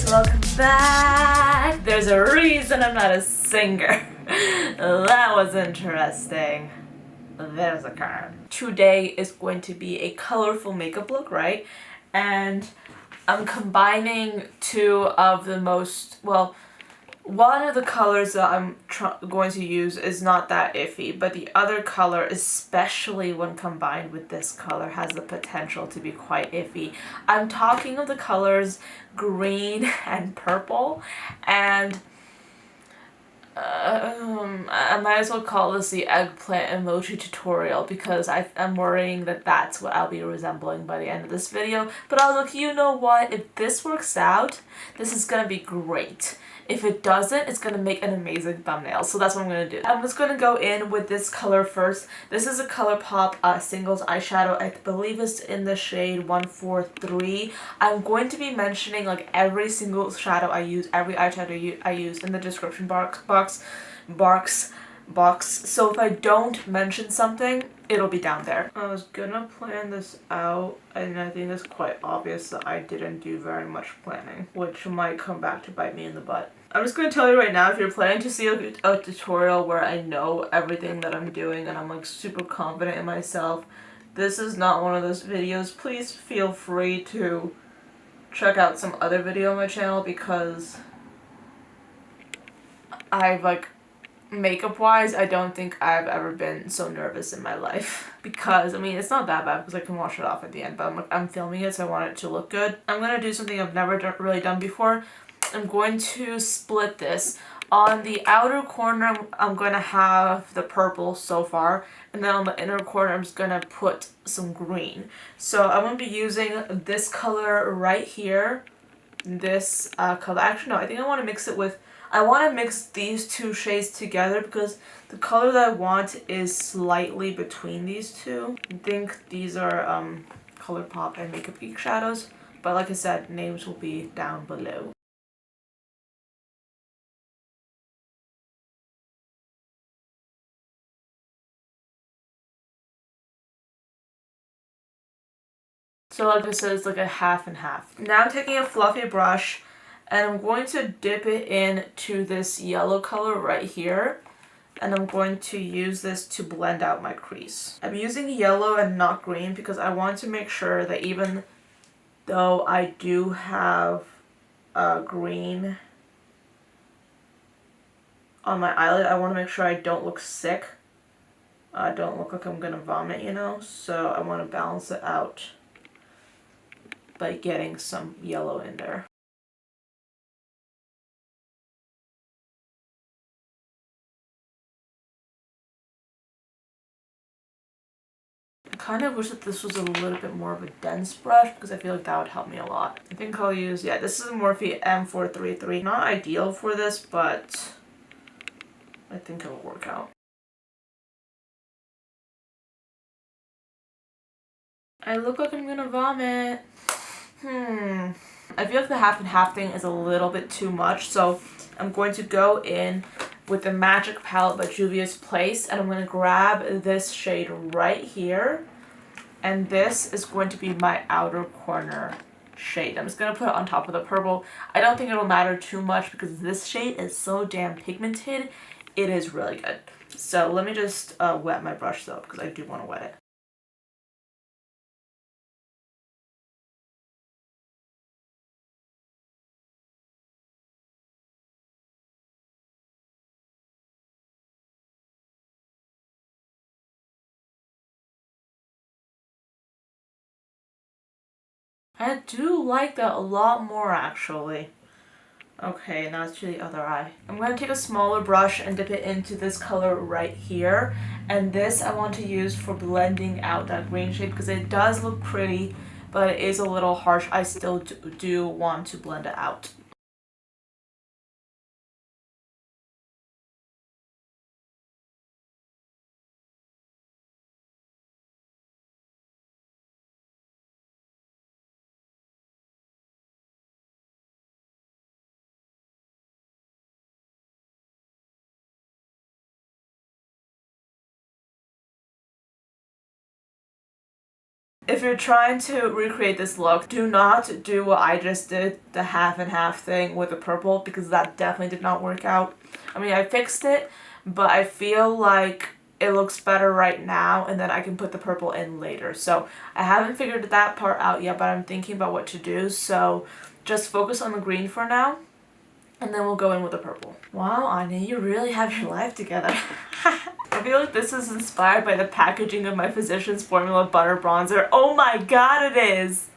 Welcome back! There's a reason I'm not a singer. That was interesting. There's a card. Today is going to be a colorful makeup look, right? And I'm combining two of the most, well, one of the colors that I'm going to use is not that iffy, but the other color, especially when combined with this color, has the potential to be quite iffy. I'm talking of the colors green and purple, and I might as well call this the eggplant emoji tutorial because I'm worrying that that's what I'll be resembling by the end of this video. But look, you know what? If this works out, this is gonna be great. If it doesn't, it's gonna make an amazing thumbnail. So that's what I'm gonna do. I'm just gonna go in with this color first. This is a Colourpop singles eyeshadow. I believe it's in the shade 143. I'm going to be mentioning like every single shadow I use, every eyeshadow I use in the description box. So if I don't mention something, it'll be down there. I was gonna plan this out, and I think it's quite obvious that I didn't do very much planning, which might come back to bite me in the butt. I'm just gonna tell you right now, if you're planning to see a tutorial where I know everything that I'm doing and I'm like super confident in myself, this is not one of those videos. Please feel free to check out some other video on my channel because I've like, makeup wise, I don't think I've ever been so nervous in my life. Because, I mean, it's not that bad because I can wash it off at the end, but I'm filming it so I want it to look good. I'm going to do something I've never really done before. I'm going to split this. On the outer corner, I'm going to have the purple so far, and then on the inner corner, I'm just going to put some green. So I'm going to be using this color right here, this color. Actually, no, I think I want to mix it with, I want to mix these two shades together because the color that I want is slightly between these two. I think these are Colourpop and Makeup Geek shadows, but like I said, names will be down below. So like I said, it's like a half and half. Now I'm taking a fluffy brush and I'm going to dip it into this yellow color right here. And I'm going to use this to blend out my crease. I'm using yellow and not green because I want to make sure that even though I do have green on my eyelid, I want to make sure I don't look sick. I don't look like I'm gonna vomit, you know? So I want to balance it out by getting some yellow in there. I kind of wish that this was a little bit more of a dense brush because I feel like that would help me a lot. I think I'll use, yeah, this is a Morphe M433. Not ideal for this, but I think it'll work out. I look like I'm gonna vomit. I feel like the half and half thing is a little bit too much, so I'm going to go in with the Magic Palette by Juvia's Place, and I'm going to grab this shade right here, and this is going to be my outer corner shade. I'm just going to put it on top of the purple. I don't think it'll matter too much because this shade is so damn pigmented. It is really good. So let me just wet my brush though, because I do want to wet it. I do like that a lot more actually. Okay, now it's to the other eye. I'm going to take a smaller brush and dip it into this color right here. And this I want to use for blending out that green shade because it does look pretty, but it is a little harsh. I still do want to blend it out. If you're trying to recreate this look, do not do what I just did, the half and half thing with the purple, because that definitely did not work out. I mean, I fixed it, but I feel like it looks better right now, and then I can put the purple in later. So I haven't figured that part out yet, but I'm thinking about what to do. So just focus on the green for now, and then we'll go in with the purple. Wow, Anya, you really have your life together. I feel like this is inspired by the packaging of my Physicians Formula Butter Bronzer. Oh my god, it is!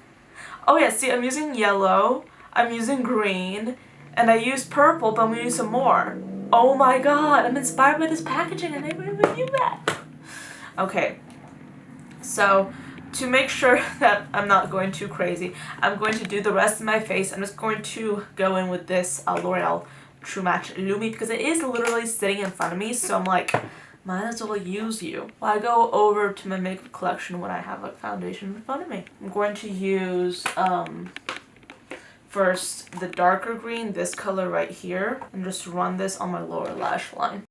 Oh yeah, see, I'm using yellow, I'm using green, and I used purple, but I'm gonna use some more. Oh my god, I'm inspired by this packaging and I didn't even knew that. Okay, so to make sure that I'm not going too crazy, I'm going to do the rest of my face. I'm just going to go in with this L'Oreal True Match Lumi because it is literally sitting in front of me, so I'm like, might as well use you. Well, I go over to my makeup collection when I have like foundation in front of me. I'm going to use first the darker green, this color right here, and just run this on my lower lash line.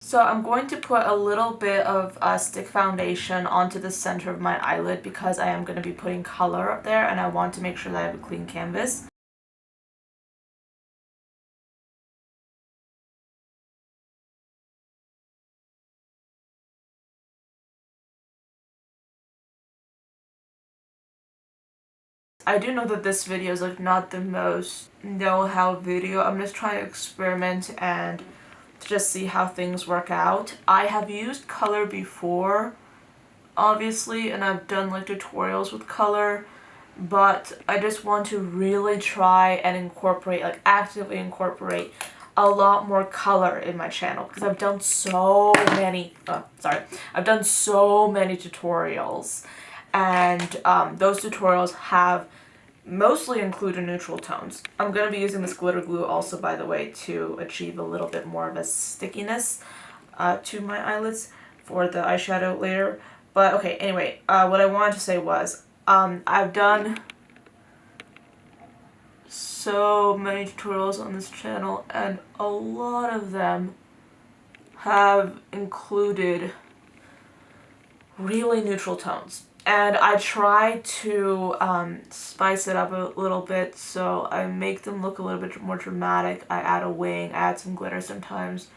So I'm going to put a little bit of stick foundation onto the center of my eyelid because I am going to be putting color up there and I want to make sure that I have a clean canvas. I do know that this video is like not the most know-how video. I'm just trying to experiment and to just see how things work out. I have used color before, obviously, and I've done like tutorials with color, but I just want to really try and incorporate, like actively incorporate a lot more color in my channel because I've done so many, I've done so many tutorials, and those tutorials have mostly included neutral tones. I'm going to be using this glitter glue also, by the way, to achieve a little bit more of a stickiness to my eyelids for the eyeshadow layer. But okay, anyway, what I wanted to say was, I've done so many tutorials on this channel, and a lot of them have included really neutral tones. And I try to spice it up a little bit, so I make them look a little bit more dramatic. I add a wing, add some glitter sometimes.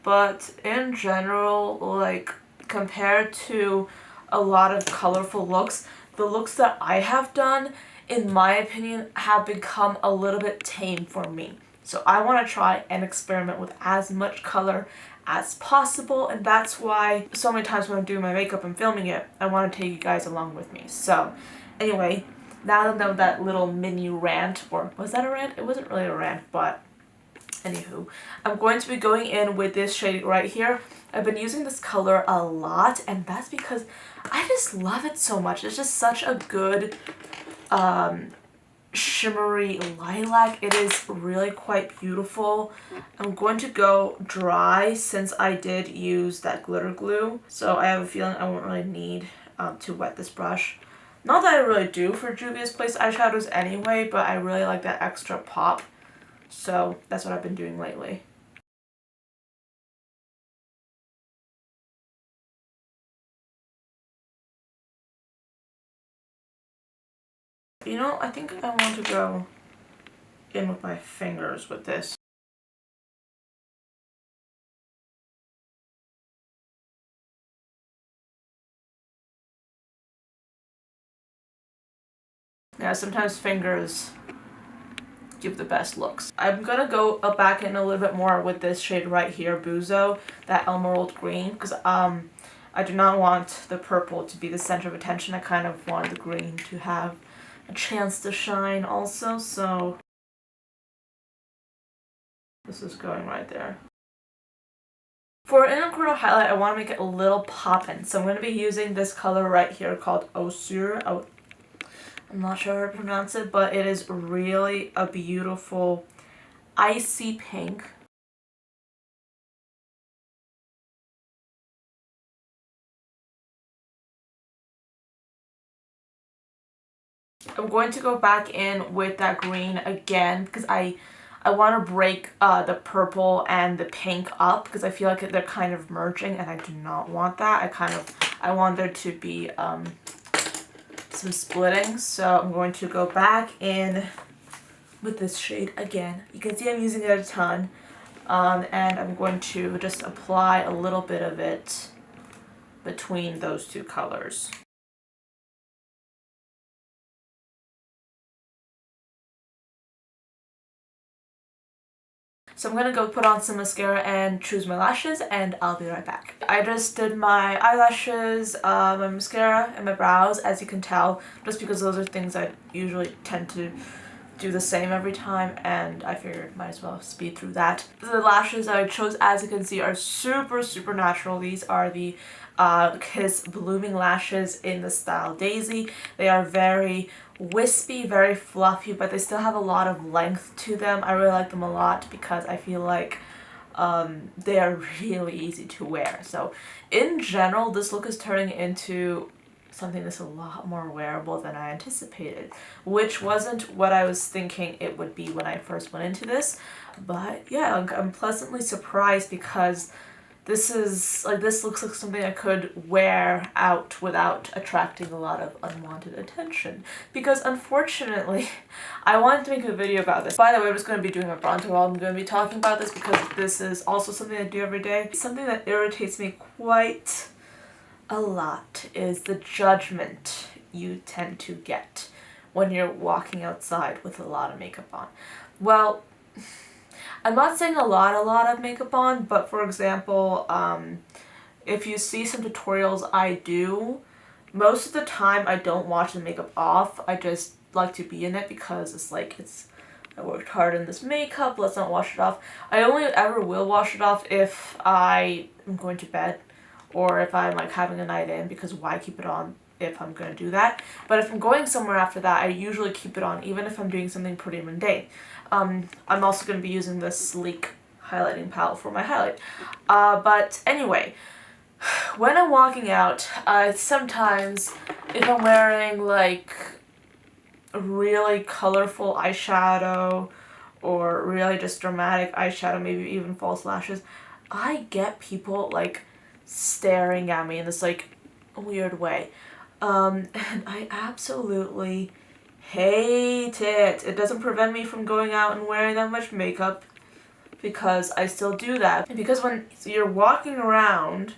But in general, like, compared to a lot of colorful looks, the looks that I have done, in my opinion, have become a little bit tame for me. So I want to try and experiment with as much color as possible, and that's why so many times when I'm doing my makeup and filming it, I want to take you guys along with me. So anyway, now that I'm done with that little mini rant, or was that a rant? It wasn't really a rant, but anywho, I'm going to be going in with this shade right here. I've been using this color a lot, and that's because I just love it so much. It's just such a good shimmery lilac. It is really quite beautiful. I'm going to go dry since I did use that glitter glue, so I have a feeling I won't really need to wet this brush. Not that I really do for Juvia's Place eyeshadows anyway, but I really like that extra pop, so that's what I've been doing lately. You know, I think I want to go in with my fingers with this. Yeah, sometimes fingers give the best looks. I'm gonna go back in a little bit more with this shade right here, Buzo, that emerald green, because I do not want the purple to be the center of attention. I kind of want the green to have a chance to shine also, so this is going right there. For an inner corner highlight, I want to make it a little poppin', so I'm going to be using this color right here called Osur. I'm not sure how to pronounce it, but it is really a beautiful icy pink. I'm going to go back in with that green again because I want to break the purple and the pink up because I feel like they're kind of merging and I do not want that. I want there to be some splitting. So I'm going to go back in with this shade again. You can see I'm using it a ton. And I'm going to just apply a little bit of it between those two colors. So I'm gonna go put on some mascara and choose my lashes, and I'll be right back. I just did my eyelashes, my mascara, and my brows, as you can tell, just because those are things I usually tend to do the same every time, and I figured might as well speed through that. The lashes I chose, as you can see, are super natural. These are the Kiss Blooming Lashes in the style Daisy. They are very wispy, very fluffy, but they still have a lot of length to them. I really like them a lot because I feel like they are really easy to wear. So in general, this look is turning into something that's a lot more wearable than I anticipated, which wasn't what I was thinking it would be when I first went into this. But yeah, I'm pleasantly surprised because this looks like something I could wear out without attracting a lot of unwanted attention. Because unfortunately, I wanted to make a video about this. By the way, I'm just going to be doing my bronzer while I'm going to be talking about this because this is also something I do every day. Something that irritates me quite a lot is the judgment you tend to get when you're walking outside with a lot of makeup on. Well, I'm not saying a lot of makeup on, but for example, if you see some tutorials I do, most of the time I don't wash the makeup off. I just like to be in it because it's like, I worked hard in this makeup, let's not wash it off. I only ever will wash it off if I am going to bed or if I'm like having a night in, because why keep it on if I'm going to do that? But if I'm going somewhere after that, I usually keep it on even if I'm doing something pretty mundane. I'm also going to be using this sleek highlighting palette for my highlight. But anyway, when I'm walking out, sometimes if I'm wearing like a really colorful eyeshadow or really just dramatic eyeshadow, maybe even false lashes, I get people like staring at me in this like weird way. And I absolutely hate it. It doesn't prevent me from going out and wearing that much makeup because I still do that. And because when you're walking around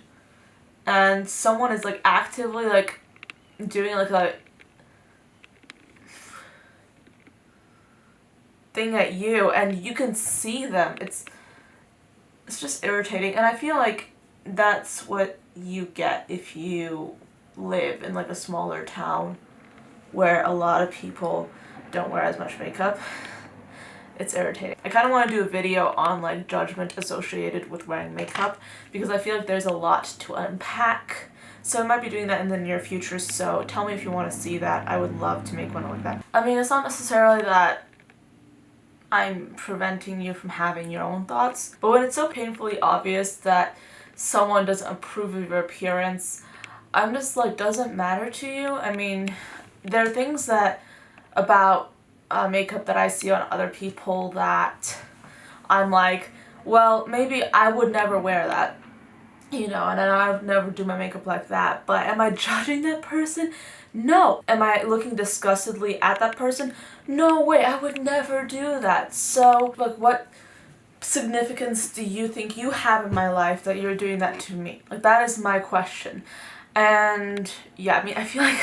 and someone is like actively like doing like a thing at you and you can see them, it's just irritating. And I feel like that's what you get if you live in like a smaller town where a lot of people don't wear as much makeup. It's irritating. I kind of want to do a video on like judgment associated with wearing makeup because I feel like there's a lot to unpack. So I might be doing that in the near future, so tell me if you want to see that. I would love to make one like that. I mean, it's not necessarily that I'm preventing you from having your own thoughts, but when it's so painfully obvious that someone doesn't approve of your appearance, I'm just like, doesn't matter to you? I mean, there are things that about makeup that I see on other people that I'm like, well, maybe I would never wear that, you know, and I would never do my makeup like that, but am I judging that person? No. Am I looking disgustedly at that person? No way, I would never do that. So, like, what significance do you think you have in my life that you're doing that to me? Like, that is my question. And yeah, I mean, I feel like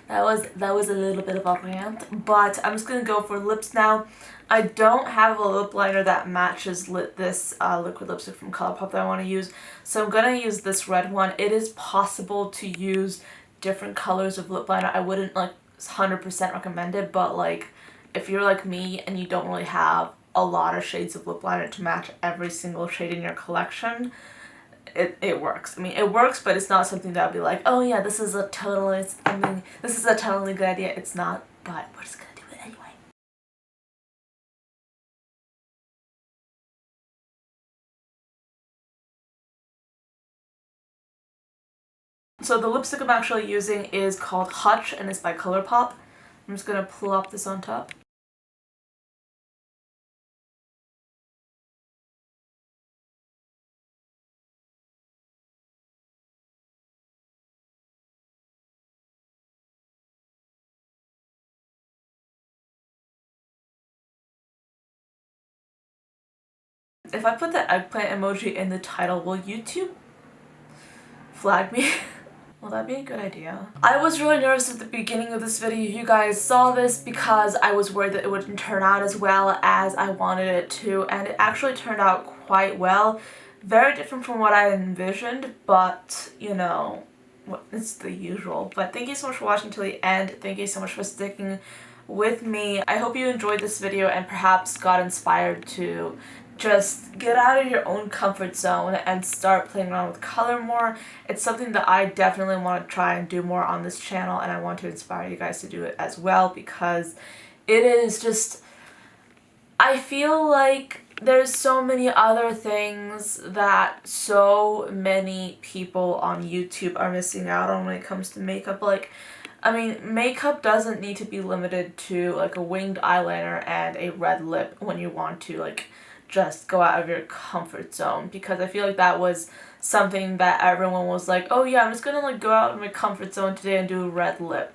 that was a little bit of a rant, but I'm just gonna go for lips now. I don't have a lip liner that matches this liquid lipstick from Colourpop that I want to use, so I'm gonna use this red one. It is possible to use different colors of lip liner. I wouldn't like 100% recommend it, but like if you're like me and you don't really have a lot of shades of lip liner to match every single shade in your collection, it works. I mean, it works, but it's not something that would be like, oh yeah, this is a totally good idea. It's not, but we're just gonna do it anyway. So the lipstick I'm actually using is called Hutch and it's by Colourpop. I'm just gonna plop this on top. If I put the eggplant emoji in the title, will YouTube flag me? Will that be a good idea? I was really nervous at the beginning of this video. You guys saw this because I was worried that it wouldn't turn out as well as I wanted it to, and it actually turned out quite well. Very different from what I envisioned, but you know, it's the usual. But thank you so much for watching till the end. Thank you so much for sticking with me. I hope you enjoyed this video and perhaps got inspired to just get out of your own comfort zone and start playing around with color more. It's something that I definitely want to try and do more on this channel, and I want to inspire you guys to do it as well, because it is just, I feel like there's so many other things that so many people on YouTube are missing out on when it comes to makeup. Like, I mean, makeup doesn't need to be limited to like a winged eyeliner and a red lip when you want to like just go out of your comfort zone, because I feel like that was something that everyone was like, oh yeah, I'm just gonna like go out of my comfort zone today and do a red lip.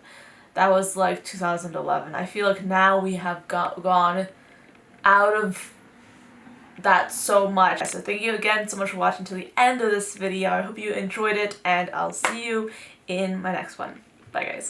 That was like 2011. I feel like now we have gone out of that so much. So thank you again so much for watching to the end of this video. I hope you enjoyed it, and I'll see you in my next one. Bye guys.